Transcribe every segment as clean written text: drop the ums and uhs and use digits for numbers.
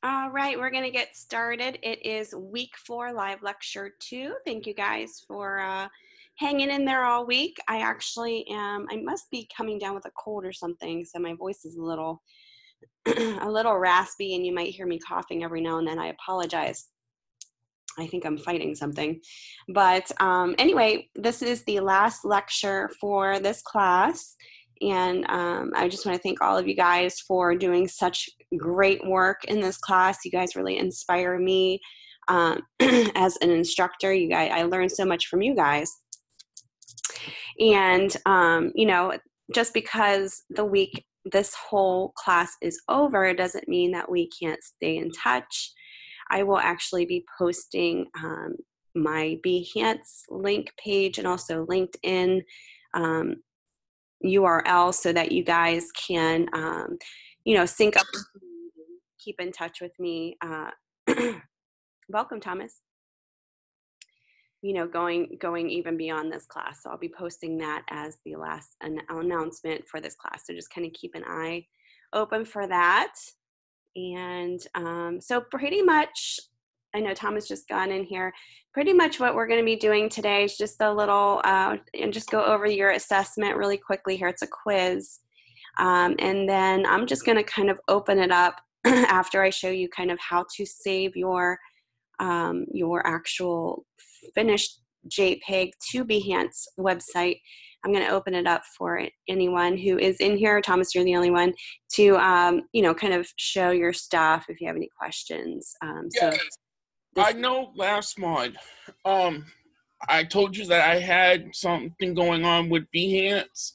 All right, we're going to get started. It is week 4, live lecture 2. Thank you guys for hanging in there all week. I must be coming down with a cold or something, so my voice is a little, a little raspy, and you might hear me coughing every now and then. I apologize. I think I'm fighting something. But anyway, this is the last lecture for this class. And I just want to thank all of you guys for doing such great work in this class. You guys really inspire me as an instructor. You guys, I learned so much from you guys. And, just because this whole class is over, it doesn't mean that we can't stay in touch. I will actually be posting my Behance link page and also LinkedIn URL so that you guys can, sync up with me and keep in touch with me. Welcome, Thomas. Going even beyond this class. So I'll be posting that as the last announcement for this class. So just kind of keep an eye open for that. And so pretty much, I know Thomas just got in here, pretty much what we're going to be doing today is just a little, and just go over your assessment really quickly here. It's a quiz. And then I'm just going to kind of open it up after I show you kind of how to save your actual finished JPEG to Behance website. I'm going to open it up for anyone who is in here. Thomas, you're the only one to, kind of show your stuff if you have any questions. I know last mod, I told you that I had something going on with Behance.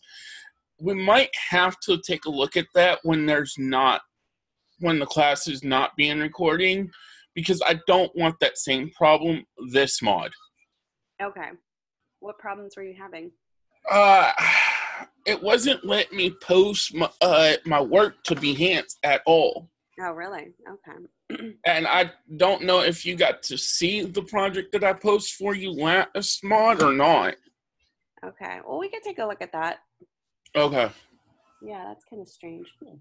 We might have to take a look at that when the class is not being recording, because I don't want that same problem this mod. Okay. What problems were you having? It wasn't letting me post my work to Behance at all. Oh, really? Okay. And I don't know if you got to see the project that I posted for you last mod or not. Okay. Well, we can take a look at that. Okay. Yeah, that's kind of strange. All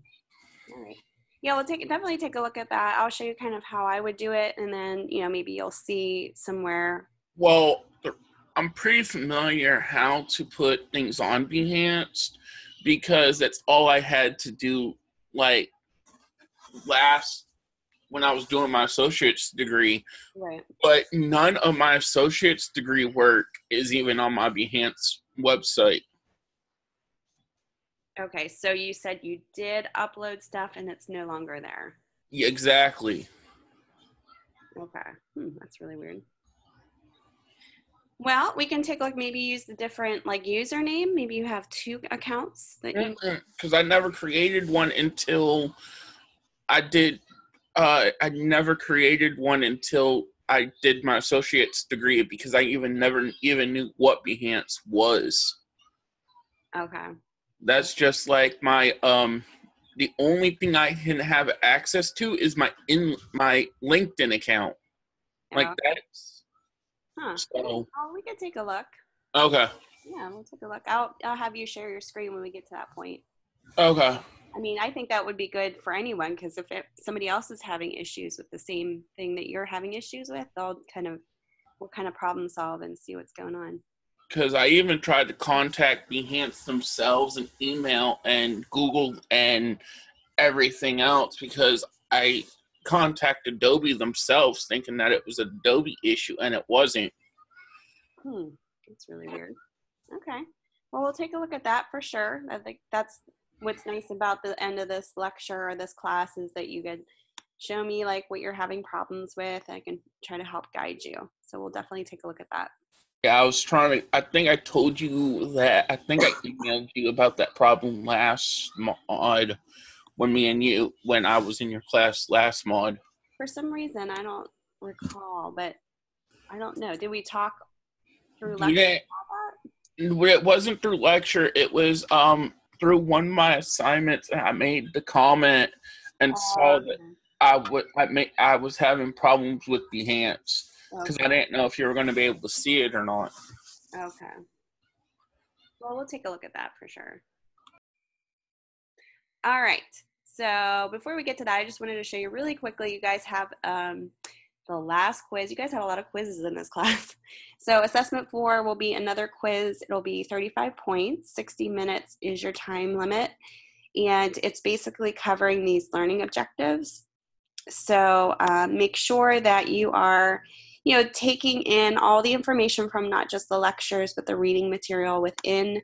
right. Yeah, we'll definitely take a look at that. I'll show you kind of how I would do it, and then, maybe you'll see somewhere. Well, I'm pretty familiar how to put things on Behance because that's all I had to do, like, when I was doing my associate's degree. Right. But none of my associate's degree work is even on my Behance website. Okay, so you said you did upload stuff and it's no longer there. Yeah, exactly. Okay. That's really weird. Well, we can take a look, maybe use the different username. Maybe you have 2 accounts that you. Because I never created one until I did. I never created one until I did my associate's degree, because I never even knew what Behance was. Okay. That's just like my the only thing I can have access to is my LinkedIn account. Like that's. Huh. So, we can take a look. Okay. Yeah, we'll take a look. I'll have you share your screen when we get to that point. Okay. I mean, I think that would be good for anyone, because if somebody else is having issues with the same thing that you're having issues with, we'll kind of problem solve and see what's going on. Because I even tried to contact Behance themselves and email and Google and everything else, because I contacted Adobe themselves thinking that it was an Adobe issue, and it wasn't. That's really weird. Okay. Well, we'll take a look at that for sure. I think that's what's nice about the end of this lecture or this class, is that you can show me what you're having problems with. I can try to help guide you. So we'll definitely take a look at that. Yeah, I think I told you that. I think I emailed you about that problem last mod when I was in your class last mod. For some reason, I don't recall, but I don't know. Did we talk through lecture about that? It wasn't through lecture. It was through one of my assignments. I made the comment and saw that I was having problems with Behance. Because I didn't know if you were going to be able to see it or not. Okay. Well, we'll take a look at that for sure. All right. So before we get to that, I just wanted to show you really quickly, you guys have the last quiz. You guys have a lot of quizzes in this class. So assessment 4 will be another quiz. It'll be 35 points, 60 minutes is your time limit. And it's basically covering these learning objectives. So make sure that you are, taking in all the information from not just the lectures, but the reading material within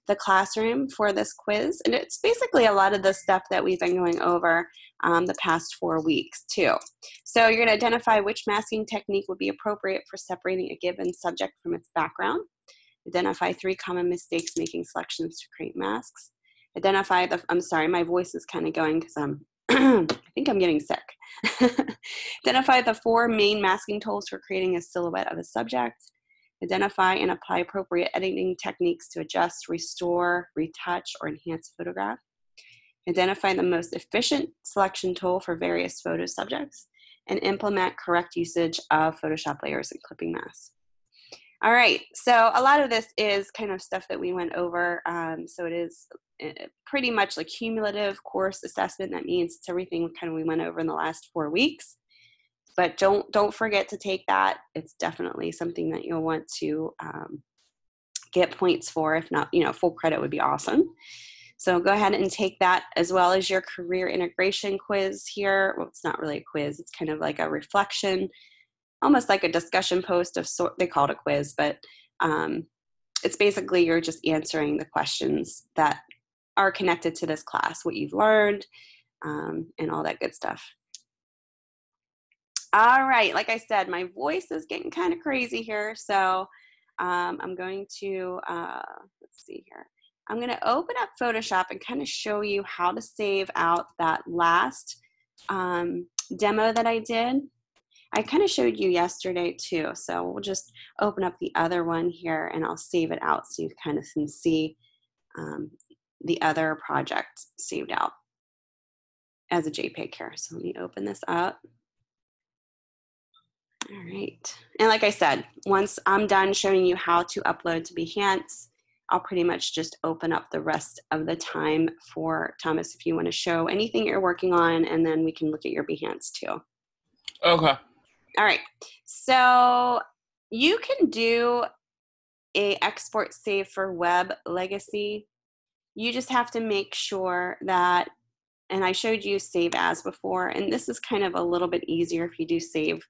the classroom for this quiz. And it's basically a lot of the stuff that we've been going over the past 4 weeks too. So you're going to identify which masking technique would be appropriate for separating a given subject from its background. Identify 3 common mistakes making selections to create masks. Identify the, I'm sorry, my voice is kind of going because I think I'm getting sick. Identify the 4 main masking tools for creating a silhouette of a subject. Identify and apply appropriate editing techniques to adjust, restore, retouch, or enhance a photograph. Identify the most efficient selection tool for various photo subjects, and implement correct usage of Photoshop layers and clipping masks. All right, so a lot of this is kind of stuff that we went over. So it is pretty much like cumulative course assessment. That means it's everything kind of we went over in the last 4 weeks. But don't forget to take that. It's definitely something that you'll want to get points for. If not, full credit would be awesome. So go ahead and take that, as well as your career integration quiz here. Well, it's not really a quiz. It's kind of like a reflection, almost like a discussion post of sort. They call it a quiz, but it's basically you're just answering the questions that are connected to this class, what you've learned, and all that good stuff. All right, like I said, my voice is getting kind of crazy here, so I'm going to, let's see here. I'm going to open up Photoshop and kind of show you how to save out that last demo that I did. I kind of showed you yesterday too, so we'll just open up the other one here and I'll save it out so you kind of can see the other project saved out as a JPEG here. So let me open this up. All right, and like I said, once I'm done showing you how to upload to Behance, I'll pretty much just open up the rest of the time for Thomas if you want to show anything you're working on, and then we can look at your Behance too. Okay. All right, so you can do a export save for web legacy. You just have to make sure that, and I showed you save as before, and this is kind of a little bit easier if you do save.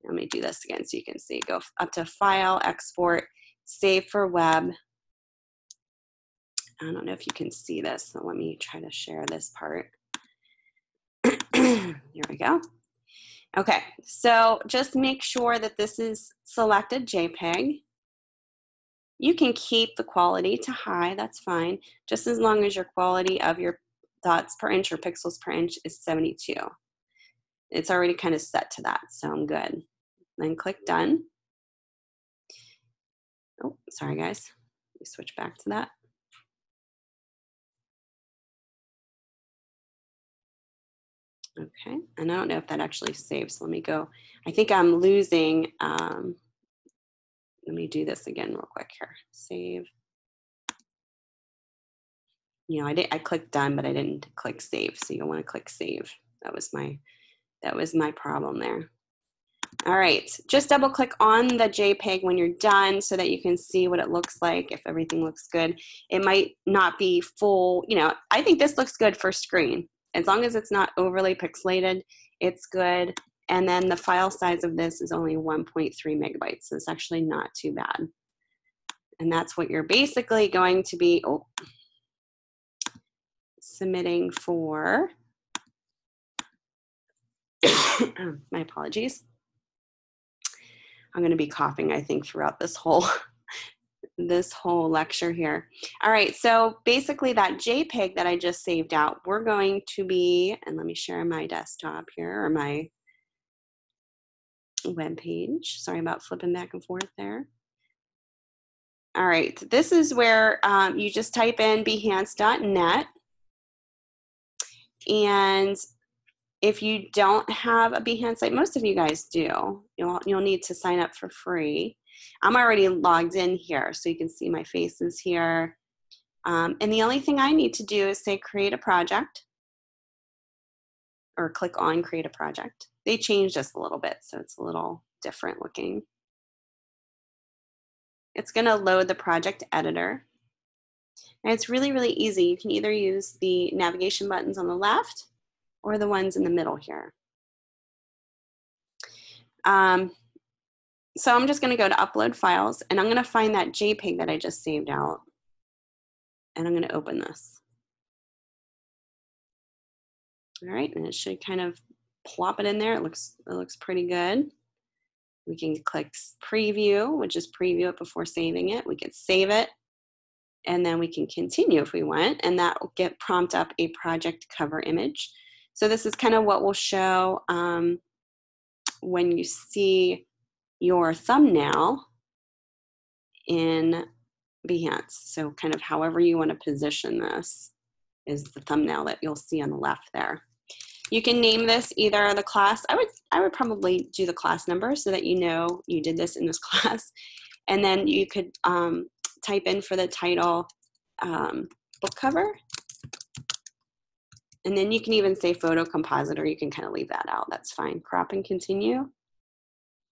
Let me do this again so you can see. Go up to File, Export, Save for Web. I don't know if you can see this, so let me try to share this part. Here we go. Okay, so just make sure that this is selected JPEG. You can keep the quality to high, that's fine, just as long as your quality of your dots per inch or pixels per inch is 72. It's already kind of set to that, so I'm good. Then click Done. Oh, sorry guys. Let me switch back to that. Okay, and I don't know if that actually saves. Let me go. I think I'm losing. Let me do this again real quick here. Save. I clicked Done, but I didn't click Save. So you'll want to click Save. That was my problem there. All right, just double click on the JPEG when you're done so that you can see what it looks like, if everything looks good. It might not be full, I think this looks good for screen. As long as it's not overly pixelated, it's good. And then the file size of this is only 1.3 megabytes, so it's actually not too bad. And that's what you're basically going to be submitting for. My apologies. I'm going to be coughing, I think, throughout this whole lecture here. All right, so basically that JPEG that I just saved out, we're going to be, and let me share my desktop here, or my web page. Sorry about flipping back and forth there. All right, this is where you just type in behance.net, and if you don't have a Behance site, most of you guys do, you'll need to sign up for free. I'm already logged in here, so you can see my faces here. And the only thing I need to do is say create a project. or click on create a project. They changed this a little bit, so it's a little different looking. It's going to load the project editor. And it's really, really easy. You can either use the navigation buttons on the left or the ones in the middle here. So I'm just going to go to upload files, and I'm going to find that JPEG that I just saved out. And I'm going to open this. All right, and it should kind of plop it in there. It looks pretty good. We can click preview, which is preview it before saving it. We can save it, and then we can continue if we want, and that will prompt up a project cover image. So this is kind of what will show when you see your thumbnail in Behance. So kind of however you want to position this is the thumbnail that you'll see on the left there. You can name this either the class. I would probably do the class number so that you know you did this in this class. And then you could type in for the title book cover. And then you can even say photo composite, or you can kind of leave that out. That's fine. Crop and continue.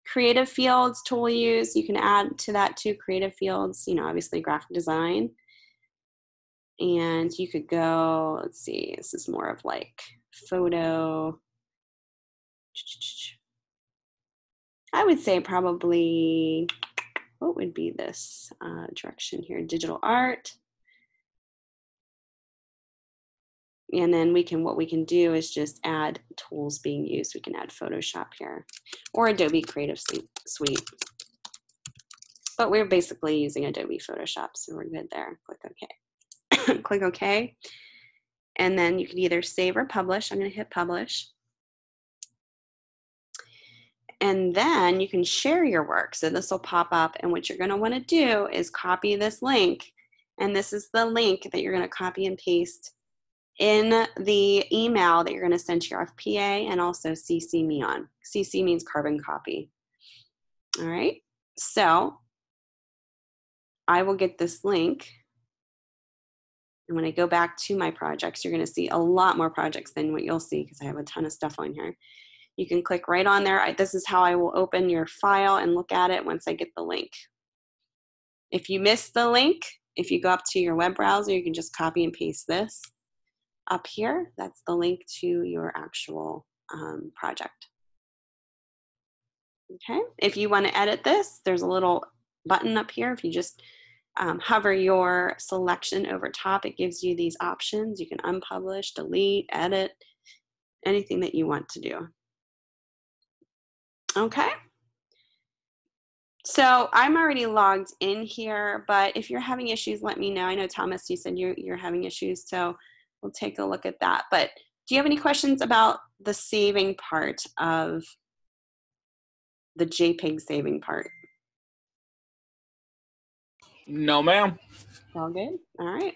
Creative fields, tool use, you can add to that too, creative fields, you know, obviously graphic design. And you could go, let's see, this is more of like photo. I would say probably, what would be this direction here? Digital art. And then what we can do is just add tools being used. We can add Photoshop here or Adobe Creative Suite. But we're basically using Adobe Photoshop, so we're good there. Click OK. Click OK. And then you can either save or publish. I'm going to hit publish. And then you can share your work. So this will pop up, and what you're going to want to do is copy this link. And this is the link that you're going to copy and paste in the email that you're going to send to your FPA, and also CC me on. CC means carbon copy. All right. So I will get this link. And when I go back to my projects, you're going to see a lot more projects than what you'll see because I have a ton of stuff on here. You can click right on there. This is how I will open your file and look at it once I get the link. If you miss the link, if you go up to your web browser, you can just copy and paste this up here. That's the link to your actual project. Okay, if you want to edit this, there's a little button up here. If you just hover your selection over top, it gives you these options. You can unpublish, delete, edit, anything that you want to do. Okay. So I'm already logged in here, but if you're having issues, let me know. I know, Thomas, you said you're having issues, so we'll take a look at that. But do you have any questions about the saving part of the JPEG saving part? No, ma'am. All good? All right.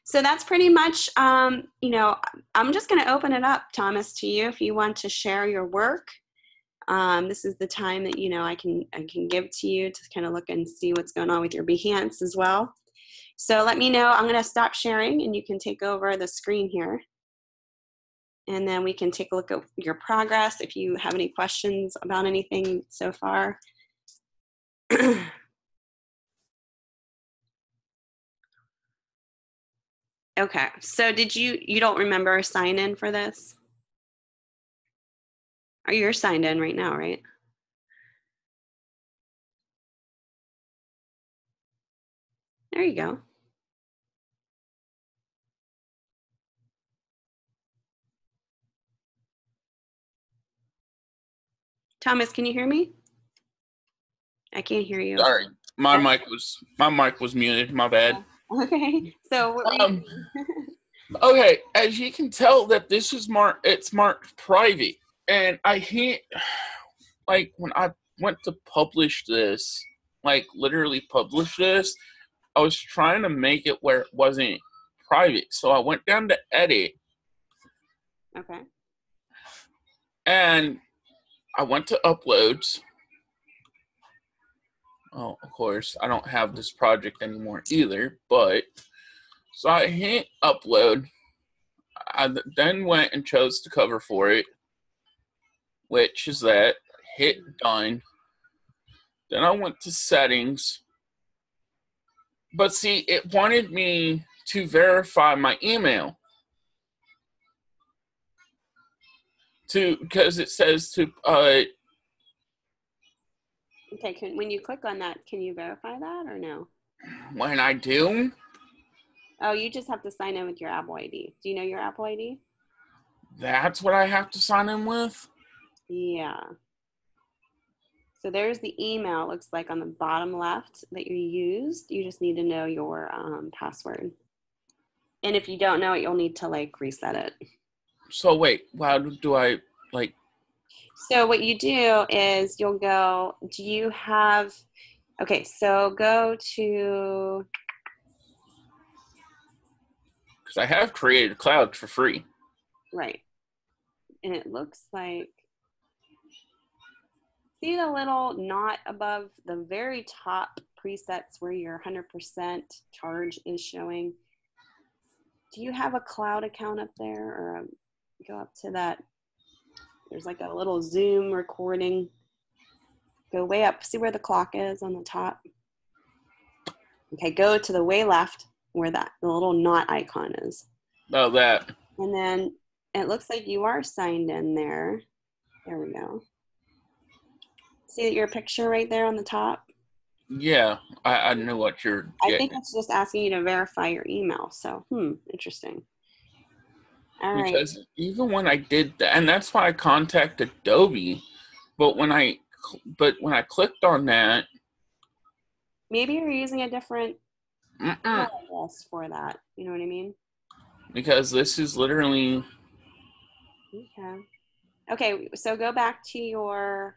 So that's pretty much, you know, I'm just going to open it up, Thomas, to you if you want to share your work. This is the time that, you know, I can give to you to kind of look and see what's going on with your Behance as well. So let me know. I'm going to stop sharing, and you can take over the screen here. And then we can take a look at your progress if you have any questions about anything so far. Okay, so you don't remember sign in for this? Or you're signed in right now, right? There you go. Thomas, can you hear me? I can't hear you. Sorry, my mic was muted. My bad. Okay, so what were you okay, as you can tell that this is it's marked private, and I hate, like, when I went to publish this, like literally publish this, I was trying to make it where it wasn't private. So I went down to edit. Okay. And I went to uploads. Oh, of course, I don't have this project anymore either, but so I hit upload. I then went and chose the cover for it, which is that. Hit done. Then I went to settings. But see, it wanted me to verify my email. Because it says to Okay, when you click on that, can you verify that or no? when I do. Oh, you just have to sign in with your Apple ID. Do you know your Apple ID? That's what I have to sign in with? Yeah. So there's the email, it looks like on the bottom left that you used. You just need to know your password. And if you don't know it, you'll need to like reset it. So wait, how do I like? So what you do is you'll go, do you have, okay, so go to, Because I have created cloud for free. right. And it looks like, see the little knot above the very top presets where your 100% charge is showing? Do you have a cloud account up there, or go up to that? There's like a little Zoom recording. Go way up. See where the clock is on the top? Okay, go to the way left where the little knot icon is. Oh, that. And then it looks like you are signed in there. There we go. See your picture right there on the top? Yeah, I knew what you're I getting. think it's just asking you to verify your email. So, interesting. All right. Because even when I did that, and that's why I contacted Adobe, but when I clicked on that, Maybe you're using a different email address for that. You know what I mean? because this is literally. Okay. Okay, so go back to your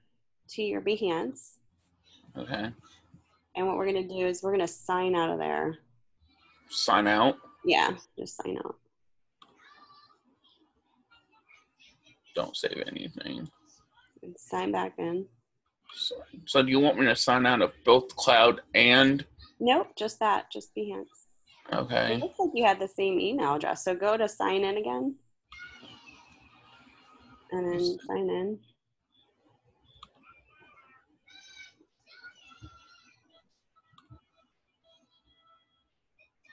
Behance. Okay. And what we're gonna do is we're gonna sign out of there. Sign out. Yeah, just sign out. Don't save anything. And sign back in. So do you want me to sign out of both cloud and? Nope, just that, just Behance. Okay. It looks like you had the same email address. So go to sign in again. And then sign in.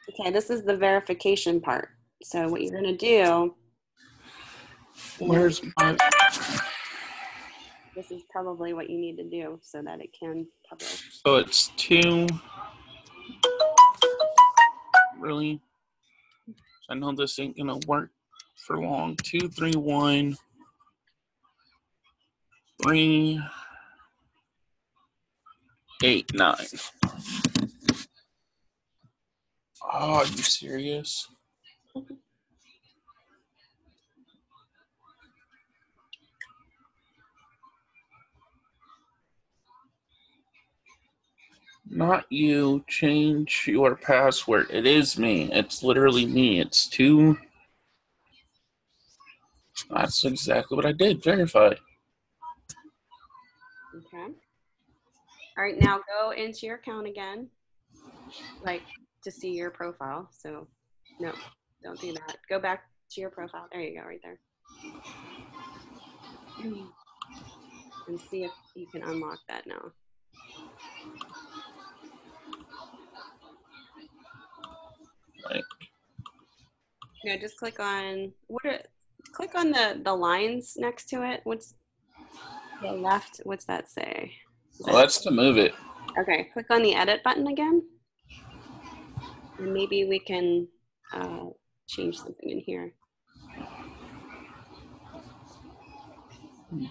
Okay, this is the verification part. So what you're gonna do, Where's my? this is probably what you need to do so that it can publish. So it's 2. Really? I know this ain't gonna work for long. 2, 3, 1, 3, 8, 9. Oh, are you serious? Not you. Change your password. It is me. It's literally me. It's 2. That's exactly what I did. Verify. Okay. All right, now go into your account again, like to see your profile. So no, don't do that. Go back to your profile. There you go, right there. And see if you can unlock that now. Right. Yeah, just click on click on the lines next to it. What's the left? What's that say? Well, that's to move it. Okay, click on the edit button again. And maybe we can change something in here.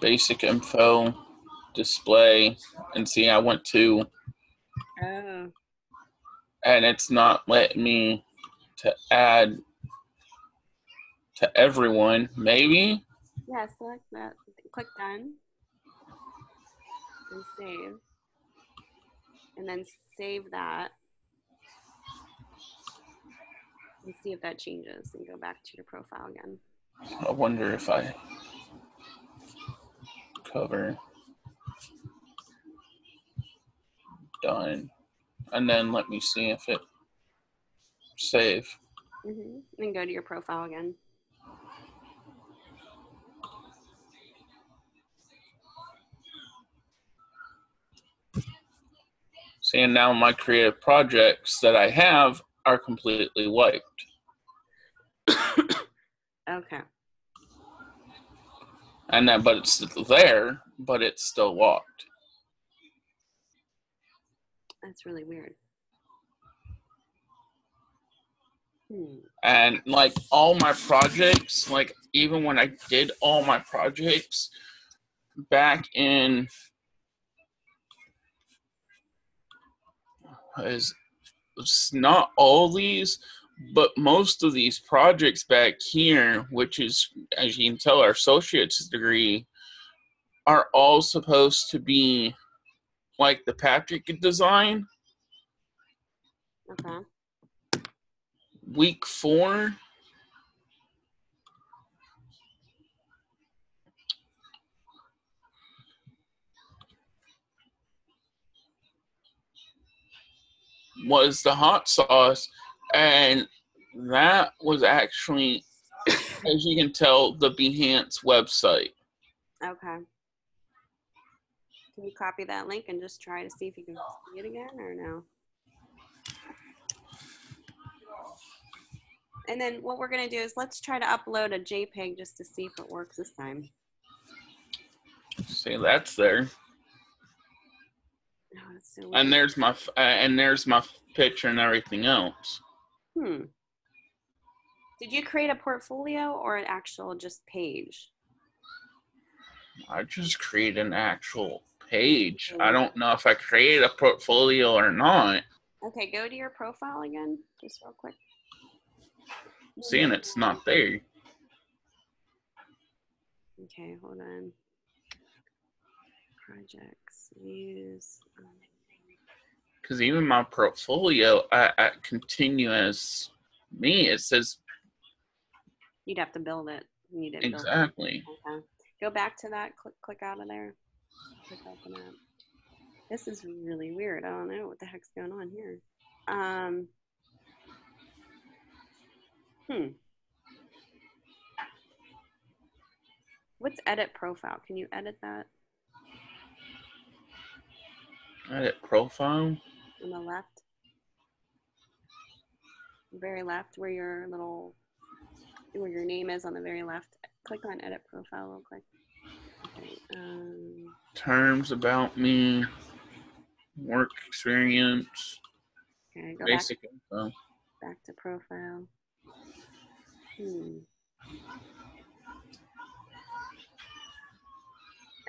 Basic info, display, and see, I went to, Oh. and it's not letting me to add to everyone. Maybe. Yeah, select that. Click done. And save. And then save that. And see if that changes. And go back to your profile again. I wonder if I cover done, and then let me see if it save. Then go to your profile again. See, and now my creative projects that I have are completely wiped. Okay. And then, but it's there, but it's still locked. That's really weird. And like all my projects, like even when I did all my projects back in it's not all these, but most of these projects back here, which is, as you can tell, our associate's degree, are all supposed to be like the Patrick design. Okay. Week 4, was the hot sauce, and that was actually, as you can tell, the Behance website. Okay. Can you copy that link and just try to see if you can see it again, or no? And then what we're going to do is let's try to upload a JPEG just to see if it works this time. See, that's there. Oh, that's so weird. And there's my picture and everything else. Did you create a portfolio or an actual just page? I just create an actual page. I don't know if I created a portfolio or not. Okay, go to your profile again, just real quick. Seeing it's not there. Okay, hold on. Projects, views. Because even my portfolio, I continue as me. It says you'd have to build it. You didn't exactly. Build it. Okay. Go back to that. Click out of there. Click open it. This is really weird. I don't know what the heck's going on here. What's edit profile? Can you edit that? Edit profile? On the left. Very left, where your name is on the very left. Click on edit profile real quick. Okay. Terms about me. Work experience. Okay, go basic info. Back to profile.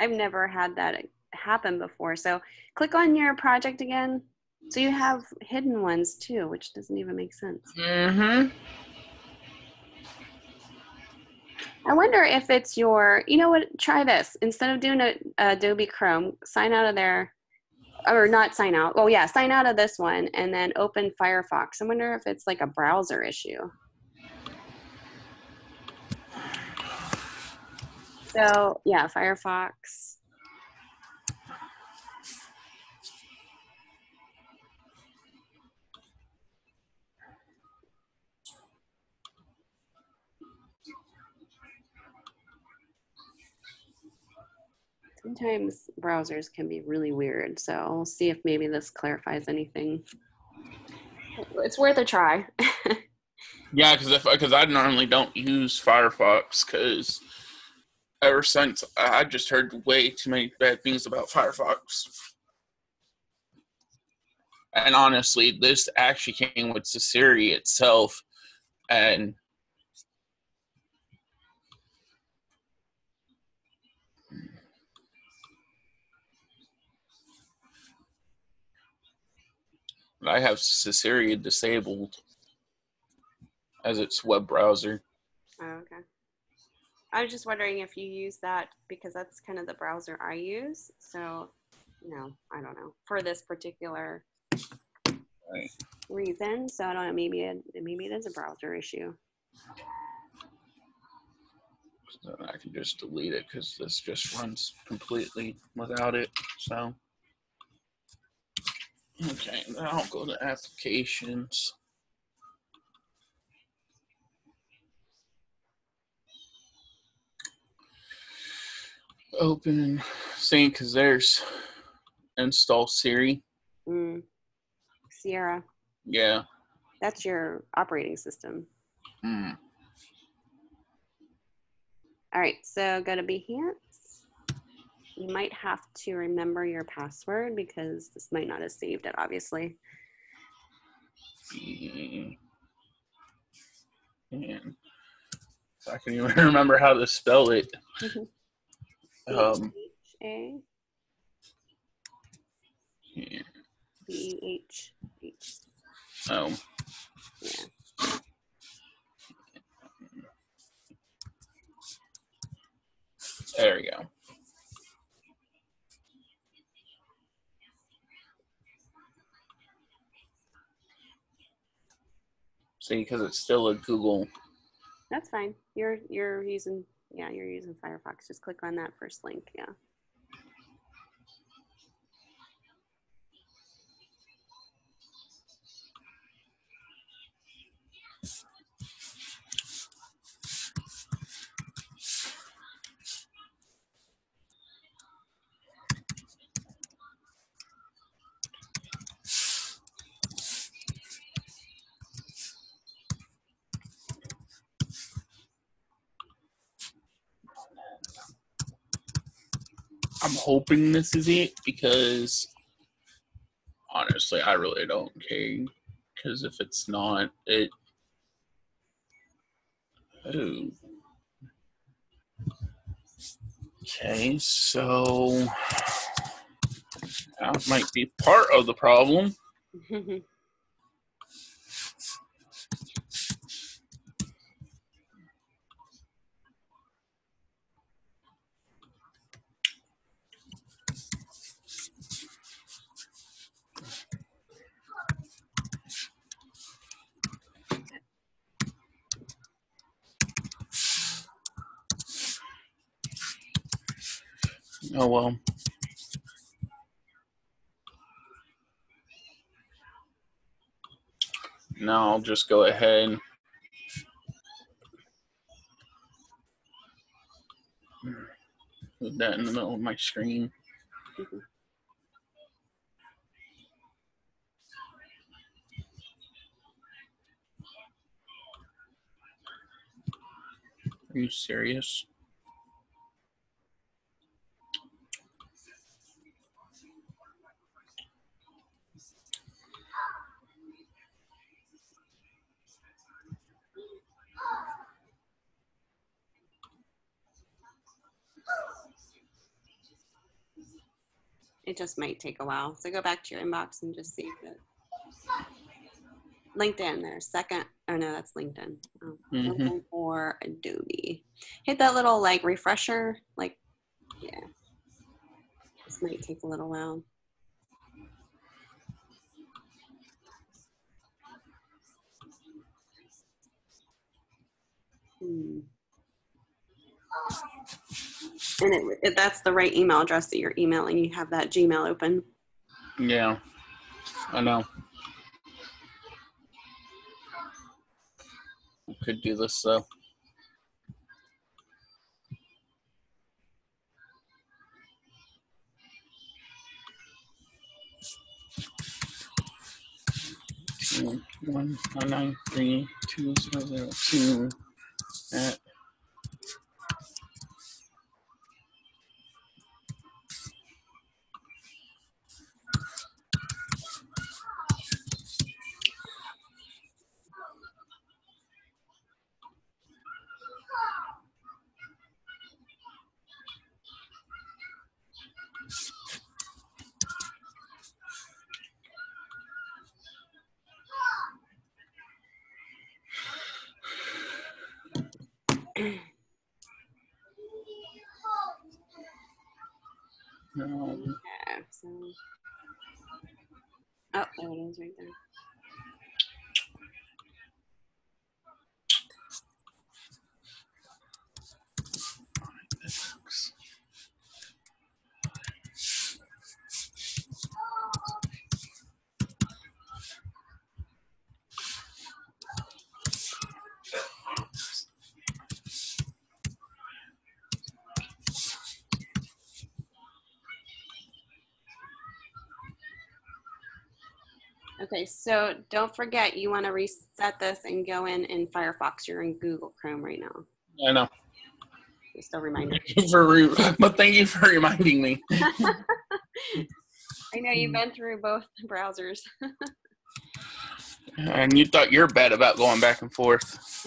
I've never had that happen before. So click on your project again. So you have hidden ones too, which doesn't even make sense. I wonder if it's your, you know what, try this. Instead of doing Adobe Chrome, sign out of there, or not sign out. Oh yeah, sign out of this one and then open Firefox. I wonder if it's like a browser issue. So yeah, Firefox. Sometimes browsers can be really weird, so we'll see if maybe this clarifies anything. It's worth a try. Yeah, because I normally don't use Firefox, because ever since I just heard way too many bad things about Firefox. And honestly, this actually came with Siri itself, and I have Siri disabled as its web browser. Oh, okay. I was just wondering if you use that because that's kind of the browser I use. So, no, I don't know for this particular reason. So I don't know. Maybe it is a browser issue. So I can just delete it because this just runs completely without it. So, okay, then I'll go to applications. Open, see, because there's install Siri. Sierra. Yeah. That's your operating system. Mm. All right, so go to Behance. You might have to remember your password because this might not have saved it, obviously. And I can even remember how to spell it. B-H-A. Yeah. B-H-H. Oh. Yeah. There we go. See, because it's still a Google. That's fine. You're using Firefox. Just click on that first link. Yeah. I'm hoping this is it because honestly, I really don't care. Because if it's not, it. Oh. Okay, so that might be part of the problem. Oh well. Now I'll just go ahead and put that in the middle of my screen. Are you serious? It just might take a while. So go back to your inbox and just see if it. LinkedIn, there's second. Oh no, that's LinkedIn. Oh, LinkedIn or Adobe. Hit that little like refresher. Like, yeah. This might take a little while. And if that's the right email address that you're emailing, you have that Gmail open. Yeah, I know. I could do this though. So 1932002 at Yeah, so. Oh, there it is right there. Okay, so don't forget you want to reset this and go in Firefox. You're in Google Chrome right now. I know. Just a reminder. But thank you for reminding me. I know you've been through both browsers. And you thought you're bad about going back and forth.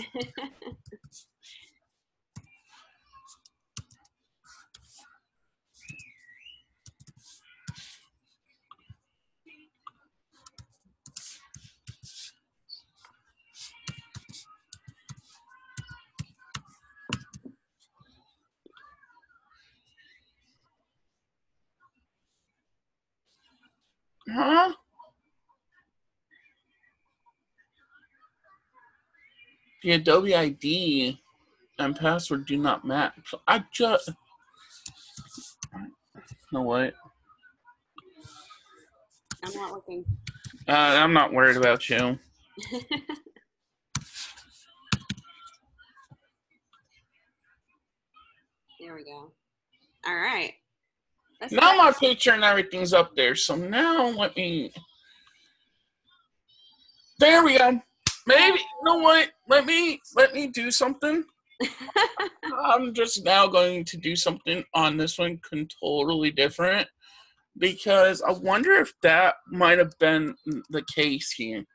Huh? The Adobe ID and password do not match. I just... You know what? I'm not looking. I'm not worried about you. There we go. All right. Now my picture and everything's up there. So now let me... There we go. Maybe, you know what? Let me do something. I'm just now going to do something on this one totally different, because I wonder if that might have been the case here.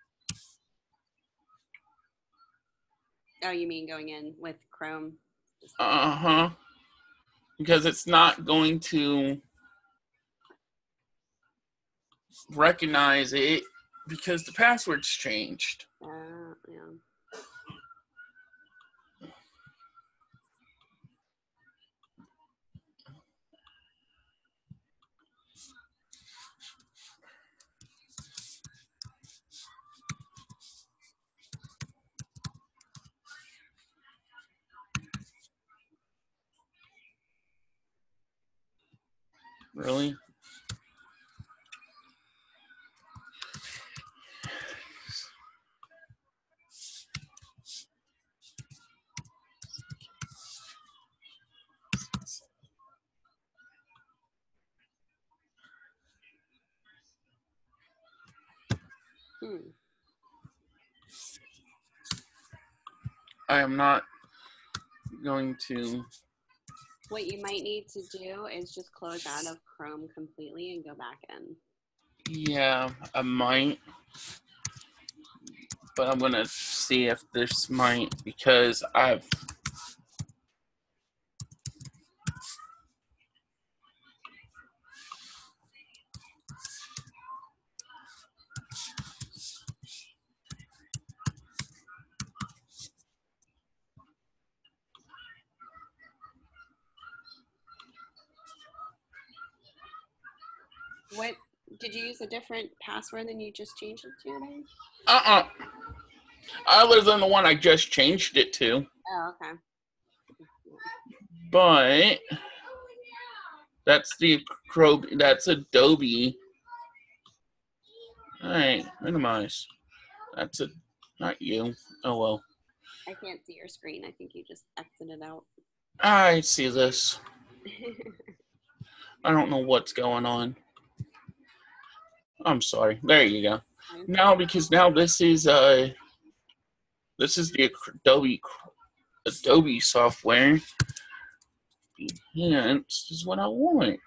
Oh, you mean going in with Chrome? Uh-huh. Because it's not going to recognize it because the password's changed. Yeah. Really? I am not going to... What you might need to do is just close out of Chrome completely and go back in. Yeah, I might. But I'm going to see if this might, because I've... What, did you use a different password than you just changed it to then? Other than the one I just changed it to. Oh, okay. But that's that's Adobe. Alright, minimize. That's not you. Oh well. I can't see your screen. I think you just exited out. I see this. I don't know what's going on. I'm sorry. There you go. Now, because now this is the Adobe software. Behance is what I want.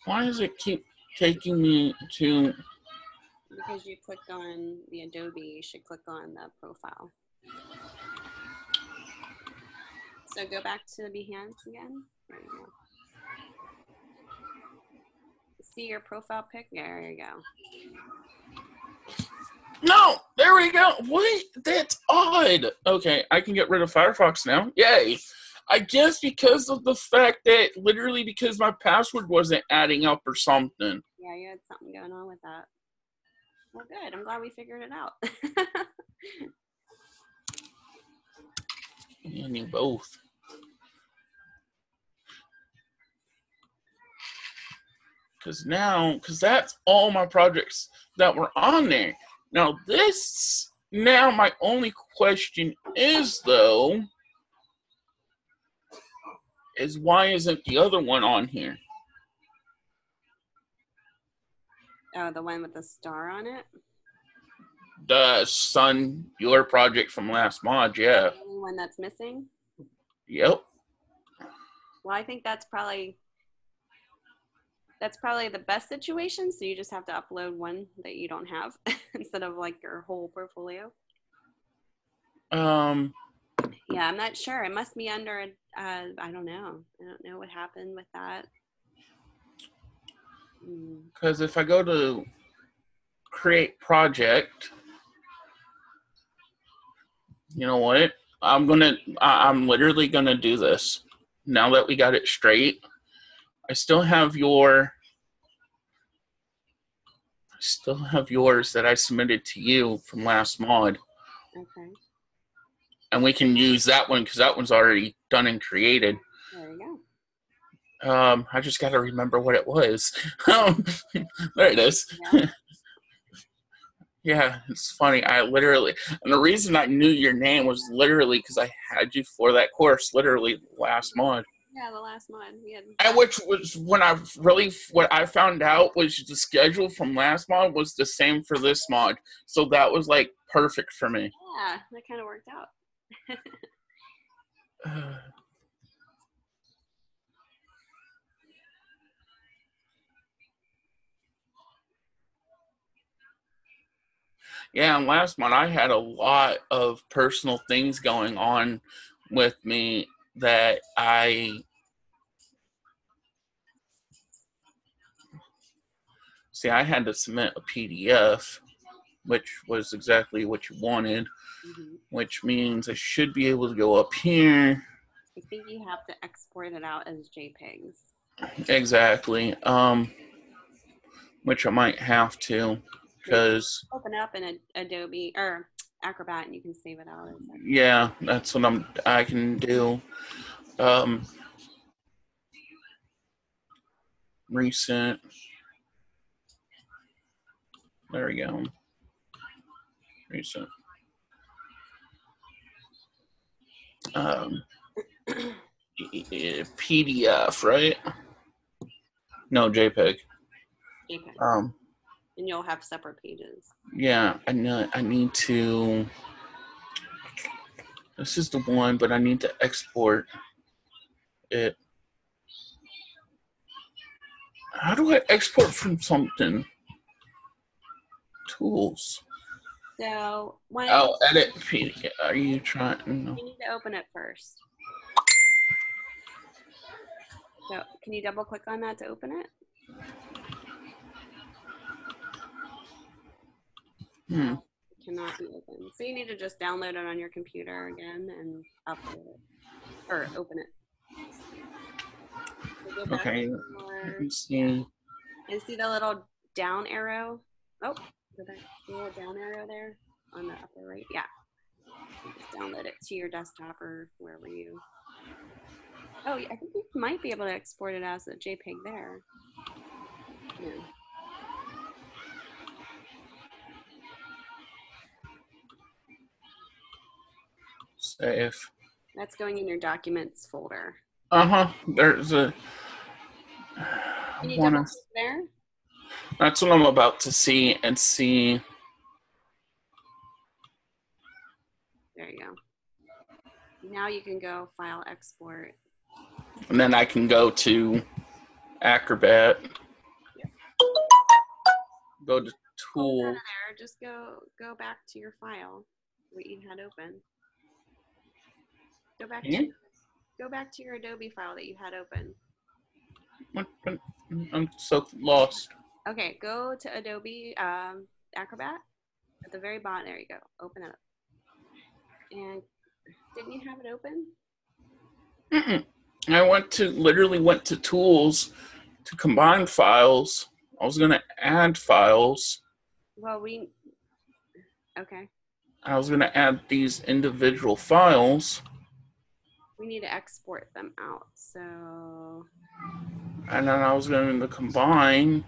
Why does it keep taking me to... Because you clicked on the Adobe, you should click on the profile. So go back to Behance again. There you go. See your profile pic? There you go. No! There we go! What? That's odd! Okay, I can get rid of Firefox now. Yay! I guess because of the fact that, literally because my password wasn't adding up or something. Yeah, you had something going on with that. Well, good. I'm glad we figured it out. And you both. Because that's all my projects that were on there. Now my only question is, though, is why isn't the other one on here? Oh, the one with the star on it? The Sun Bueller project from last mod, yeah. The only one that's missing? Yep. Well, I think that's probably the best situation. So you just have to upload one that you don't have instead of like your whole portfolio. Yeah, I'm not sure. It must be under I don't know. I don't know what happened with that. Because if I go to create project, you know what? I'm literally gonna do this. Now that we got it straight, I still have yours that I submitted to you from last mod. Okay. And we can use that one because that one's already done and created. There you go. I just got to remember what it was. There it is. Yeah. Yeah, it's funny. And the reason I knew your name was literally because I had you for that course, literally last mod. Yeah, the last mod. And which was what I found out was the schedule from last mod was the same for this mod. So that was like perfect for me. Yeah, that kind of worked out. Yeah, and last month I had a lot of personal things going on with me that I had to submit a PDF, which was exactly what you wanted, which means I should be able to go up here. I think you have to export it out as JPEGs. Exactly. Which I might have to, because open up in Adobe or Acrobat and you can save it out. Yeah, that's what I can do. Recent. There we go. Recent. PDF, right? No, JPEG. JPEG. And you'll have separate pages. Yeah, I need to. This is the one, but I need to export it. How do I export from something? Tools. So edit PDF. Are you trying? No. You need to open it first. So can you double click on that to open it? It cannot be opened. So you need to just download it on your computer again and upload it or open it. So go Okay. Let me see. And see the little down arrow? Oh, go back. The little down arrow there on the upper right. Yeah. Just download it to your desktop or wherever you. Oh, I think you might be able to export it as a JPEG there. Yeah. Save. That's going in your documents folder. There's a. Can you double click there? That's what I'm about to see and see. There you go. Now you can go File, Export. And then I can go to Acrobat. Yep. Go to Tool. There. Just go back to your file, what you had open. Go back to your Adobe file that you had open. I'm so lost. Okay, go to Adobe Acrobat at the very bottom. There you go. Open it up. And didn't you have it open? I literally went to Tools to combine files. I was going to add files. Well, okay. I was going to add these individual files. We need to export them out. So. And then I was going to combine.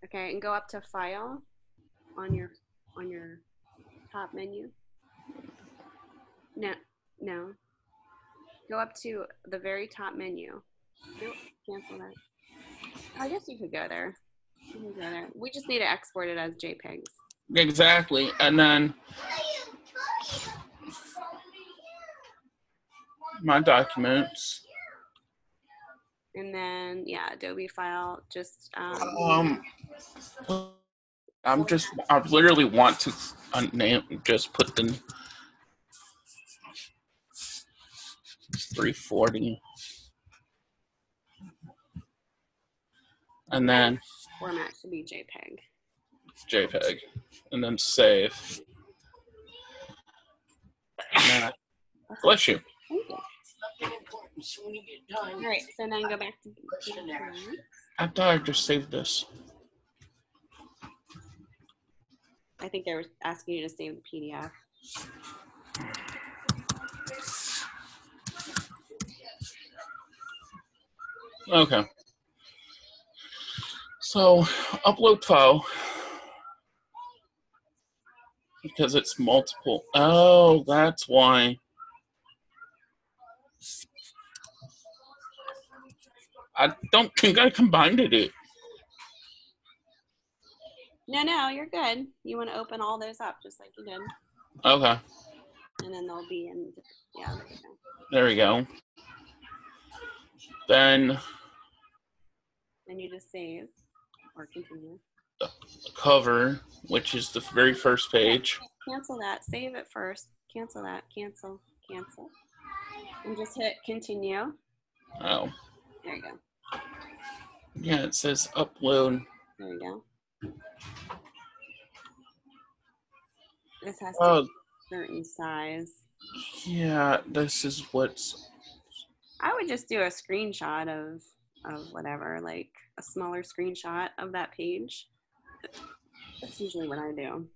Okay, and go up to File on your top menu. No. Go up to the very top menu. Nope, cancel that. I guess you could go there. We just need to export it as JPEGs. Exactly. And then my documents. And then, yeah, Adobe file, just I literally want to name, just put the 340. And then format should be JPEG. JPEG. And then save. Nah. Bless you. Thank you. All right, so then go back to. I thought I just saved this. I think they were asking you to save the PDF. Okay. So upload file. Because it's multiple. Oh, that's why. I don't think I combined it. No, you're good. You want to open all those up just like you did. Okay. And then they'll be in, yeah, there you go. There we go. Then you just save or continue. The cover, which is the very first page. Cancel that. Save it first. Cancel that. Cancel. Cancel. And just hit continue. Oh. There you go. Yeah, it says upload. There you go. This has to be a certain size. Yeah, this is what's. I would just do a screenshot of whatever, like a smaller screenshot of that page. That's usually what I do.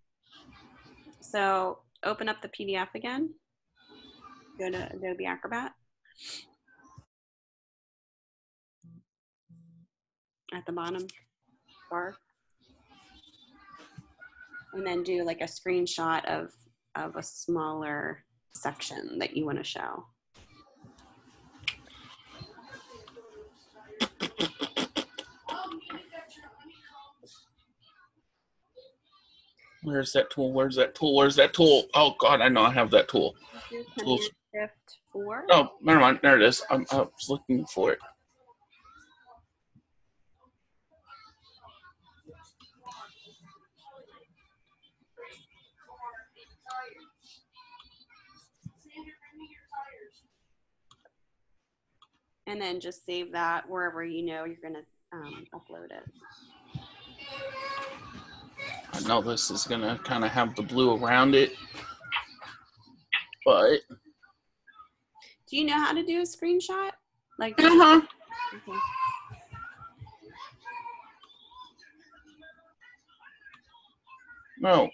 So open up the PDF again. Go to Adobe Acrobat. At the bottom bar. And then do like a screenshot of a smaller section that you want to show. Where's that tool? Where's that tool? Where's that tool? Oh God, I know I have that tool. Shift 4. Oh, never mind. There it is. I was looking for it. And then just save that wherever you know you're going to upload it. I know this is going to kind of have the blue around it, but. Do you know how to do a screenshot? Like, Okay. No.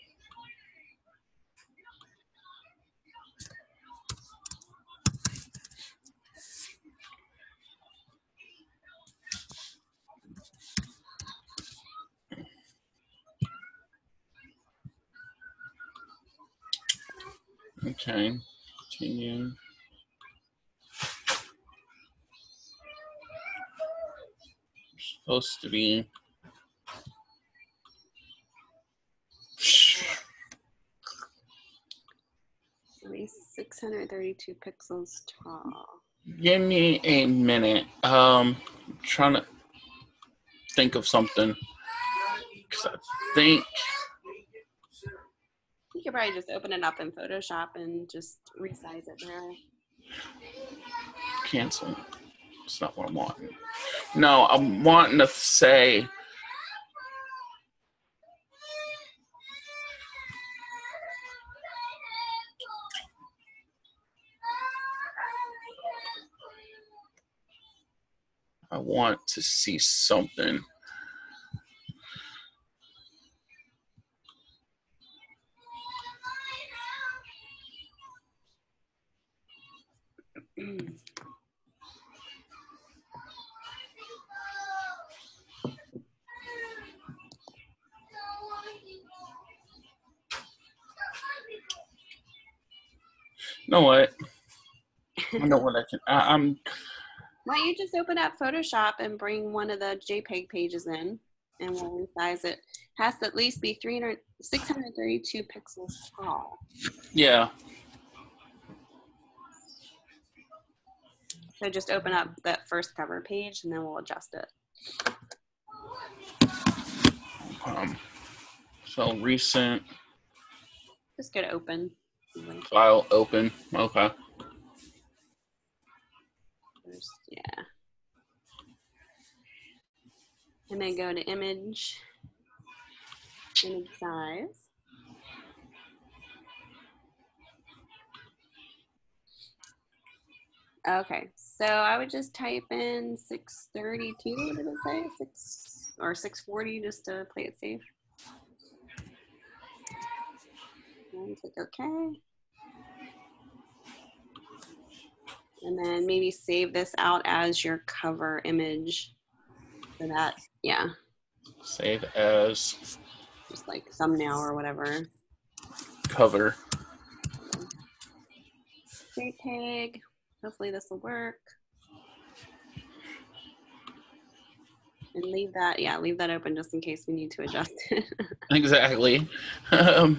Okay, continue. Supposed to be. 632 pixels tall. Give me a minute. I'm trying to think of something. Because I think. You could probably just open it up in Photoshop and just resize it there. Cancel. That's not what I'm wanting. No, I'm wanting to say. I want to see something. You know what? I know what I can. I'm. Why don't you just open up Photoshop and bring one of the JPEG pages in? and we'll resize it. Has to at least be 632 pixels tall. Yeah. So just open up that first cover page and then we'll adjust it. So recent. Just go to open. File open. Okay. Yeah. And then go to image size. Okay, so I would just type in 632, what did it say? 640 just to play it safe. And click OK. And then maybe save this out as your cover image for that, yeah. Save as. Just like thumbnail or whatever. Cover. JPEG. Hopefully this will work. And leave that, yeah, leave that open just in case we need to adjust it. Exactly. It'll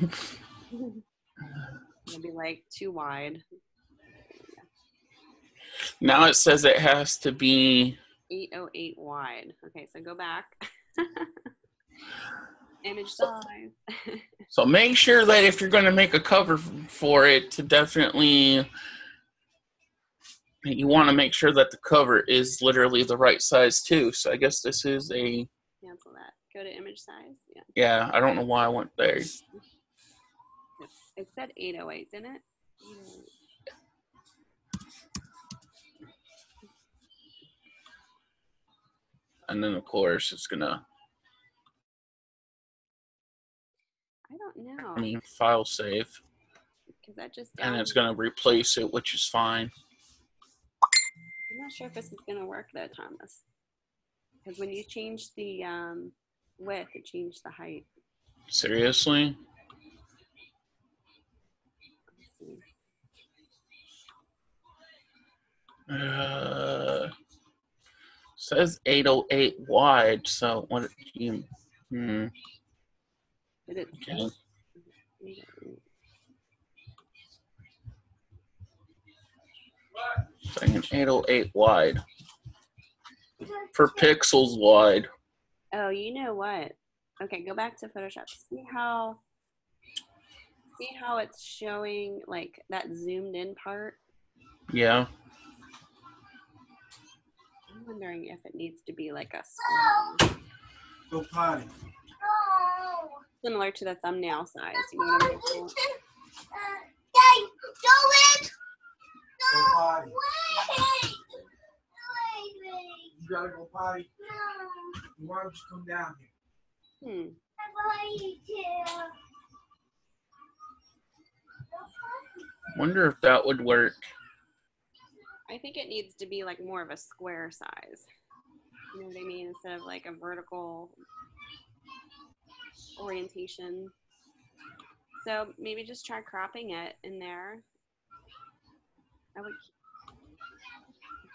be like too wide. Now it says it has to be 808 wide. Okay, so go back. Image size. So make sure that if you're going to make a cover for it, to definitely, you want to make sure that the cover is literally the right size too. So I guess this is a. Cancel that. Go to image size. Yeah. Yeah, I don't know why I went there. It said 808, didn't it? 808. And then of course it's gonna. I don't know. I mean, file save. Because that just. And it's gonna replace it, which is fine. I'm not sure if this is gonna work though, Thomas. Because when you change the width, it changed the height. Seriously? Says 808 wide, so what do you Did it okay. Saying 808 wide. For pixels wide. Oh, you know what? Okay, go back to Photoshop. See how it's showing like that zoomed in part? Yeah. I'm wondering if it needs to be like a square. Go potty. Similar to the thumbnail size. You know what I'm talking about? Go potty. You gotta go potty. Why don't you come down here? Wonder if that would work. I think it needs to be like more of a square size. You know what I mean? Instead of like a vertical orientation. So maybe just try cropping it in there. I would,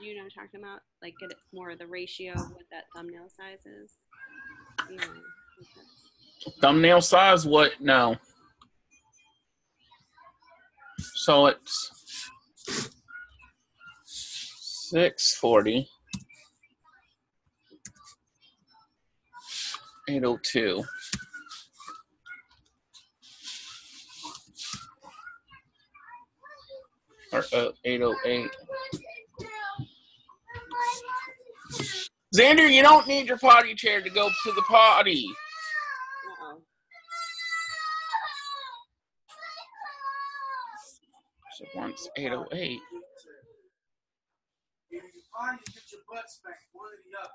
you know what I'm talking about? Like get it more of the ratio of what that thumbnail size is. Yeah. Thumbnail size? What? No. So it's 640. 802. Or 808. Xander, you don't need your potty chair to go to the potty. Uh-oh. So once 808. Either you potty or get your butt spanked. One or the other.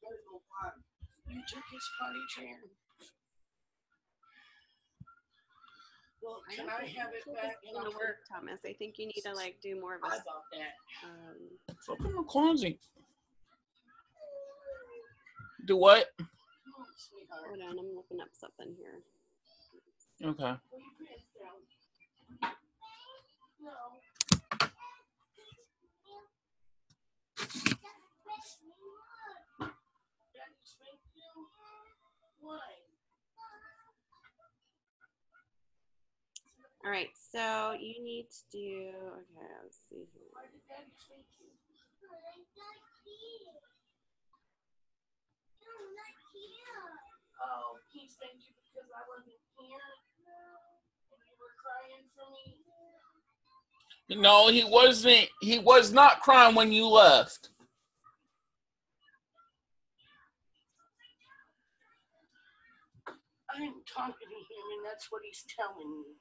There's no potty. You took his potty chair. Well, can I have it back? It's gonna work, Thomas. I think you need to like do more of a. How about that? Open the closet. Do what? Hold on, I'm looking up something here. Okay. All right, so you need to do, okay, let's see here. Why did Daddy spank you? Oh, he spanked you because I wasn't here and you were crying for me? No, he wasn't. He was not crying when you left. I'm talking to him and that's what he's telling me.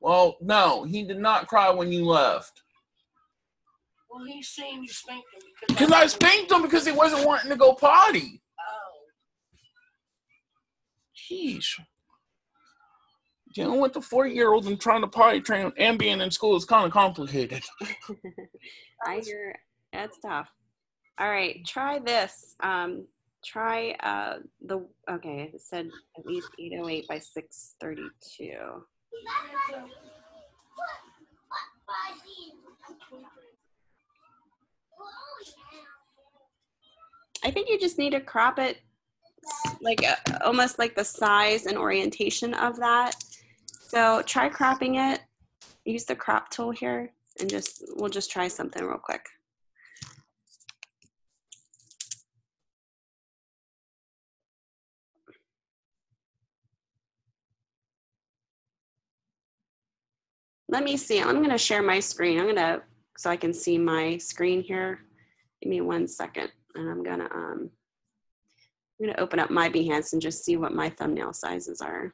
Well, no, he did not cry when you left. Well, he's saying you spanked him Because I spanked him because he wasn't wanting to go potty. Oh. Jeez. Dealing with the 40-year-old and trying to potty train and being in school is kind of complicated. I hear that's tough. All right, try this. Try okay, it said at least 808 by 632. I think you just need to crop it like almost like the size and orientation of that. So try cropping it. Use the crop tool here and we'll just try something real quick. Let me see. I'm going to share my screen. So I can see my screen here. Give me 1 second, and I'm going to open up my Behance and just see what my thumbnail sizes are.